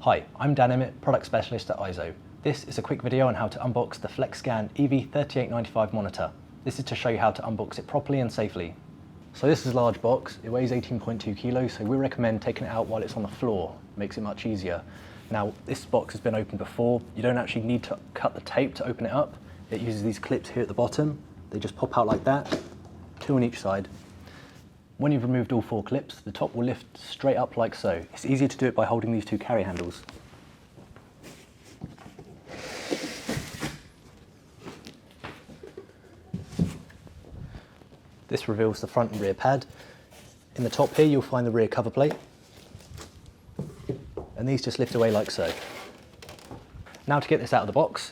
Hi, I'm Dan Emmett, Product Specialist at EIZO. This is a quick video on how to unbox the FlexScan EV3895 monitor. This is to show you how to unbox it properly and safely. So this is a large box, it weighs 18.2 kilos, so we recommend taking it out while it's on the floor. It makes it much easier. Now, this box has been opened before. You don't actually need to cut the tape to open it up. It uses these clips here at the bottom. They just pop out like that, 2 on each side. When you've removed all 4 clips, the top will lift straight up like so. It's easier to do it by holding these 2 carry handles. This reveals the front and rear pad. In the top here, you'll find the rear cover plate. And these just lift away like so. Now to get this out of the box,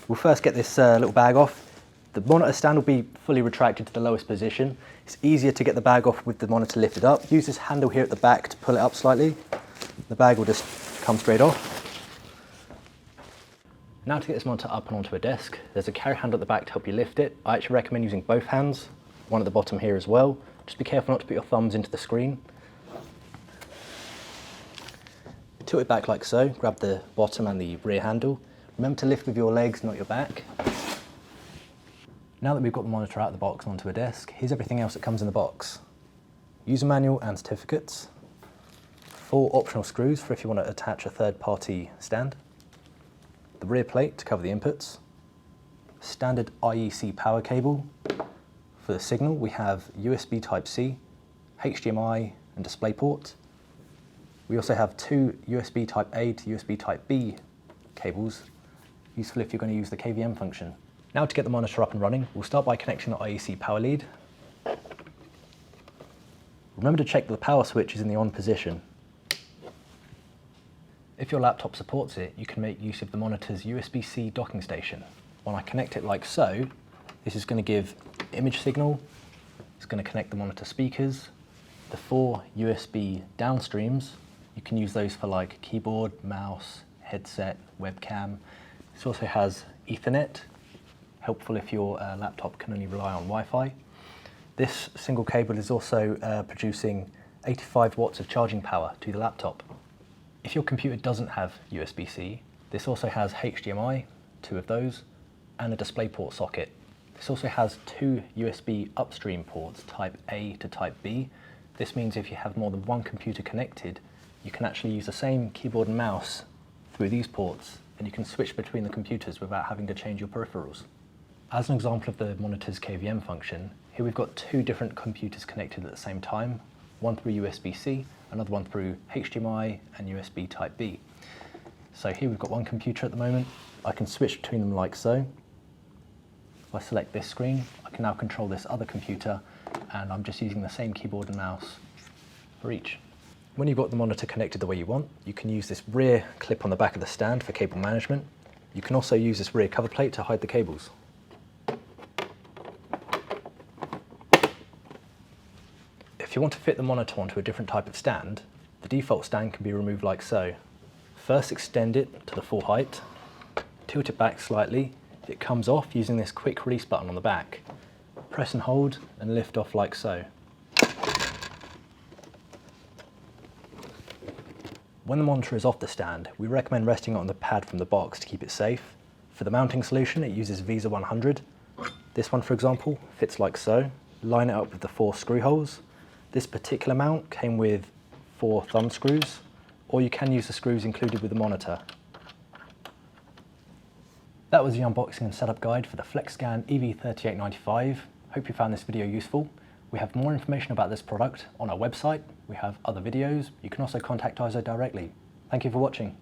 we'll first get this little bag off. The monitor stand will be fully retracted to the lowest position. It's easier to get the bag off with the monitor lifted up. Use this handle here at the back to pull it up slightly. The bag will just come straight off. Now to get this monitor up and onto a desk, there's a carry handle at the back to help you lift it. I actually recommend using both hands, one at the bottom here as well. Just be careful not to put your thumbs into the screen. Tilt it back like so, grab the bottom and the rear handle. Remember to lift with your legs, not your back. Now that we've got the monitor out of the box onto a desk, here's everything else that comes in the box. User manual and certificates, 4 optional screws for if you want to attach a third-party stand, the rear plate to cover the inputs, standard IEC power cable. For the signal, we have USB Type-C, HDMI and DisplayPort. We also have 2 USB Type-A to USB Type-B cables, useful if you're going to use the KVM function. Now to get the monitor up and running, we'll start by connecting the IEC power lead. Remember to check that the power switch is in the on position. If your laptop supports it, you can make use of the monitor's USB-C docking station. When I connect it like so, this is going to give image signal, it's going to connect the monitor speakers, the 4 USB downstreams. You can use those for like keyboard, mouse, headset, webcam. This also has Ethernet, helpful if your laptop can only rely on Wi-Fi. This single cable is also producing 85 watts of charging power to the laptop. If your computer doesn't have USB-C, this also has HDMI, 2 of those, and a DisplayPort socket. This also has 2 USB upstream ports, Type A to Type B. This means if you have more than 1 computer connected, you can actually use the same keyboard and mouse through these ports, and you can switch between the computers without having to change your peripherals. As an example of the monitor's KVM function, here we've got 2 different computers connected at the same time, one through USB-C, another one through HDMI and USB Type-B. So here we've got 1 computer at the moment. I can switch between them like so. If I select this screen, I can now control this other computer, and I'm just using the same keyboard and mouse for each. When you've got the monitor connected the way you want, you can use this rear clip on the back of the stand for cable management. You can also use this rear cover plate to hide the cables. If you want to fit the monitor onto a different type of stand, the default stand can be removed like so. First extend it to the full height, tilt it back slightly, it comes off using this quick release button on the back. Press and hold and lift off like so. When the monitor is off the stand, we recommend resting it on the pad from the box to keep it safe. For the mounting solution, it uses EIZO 100. This one, for example, fits like so. Line it up with the 4 screw holes. This particular mount came with 4 thumb screws, or you can use the screws included with the monitor. That was the unboxing and setup guide for the FlexScan EV3895. Hope you found this video useful. We have more information about this product on our website. We have other videos. You can also contact EIZO directly. Thank you for watching.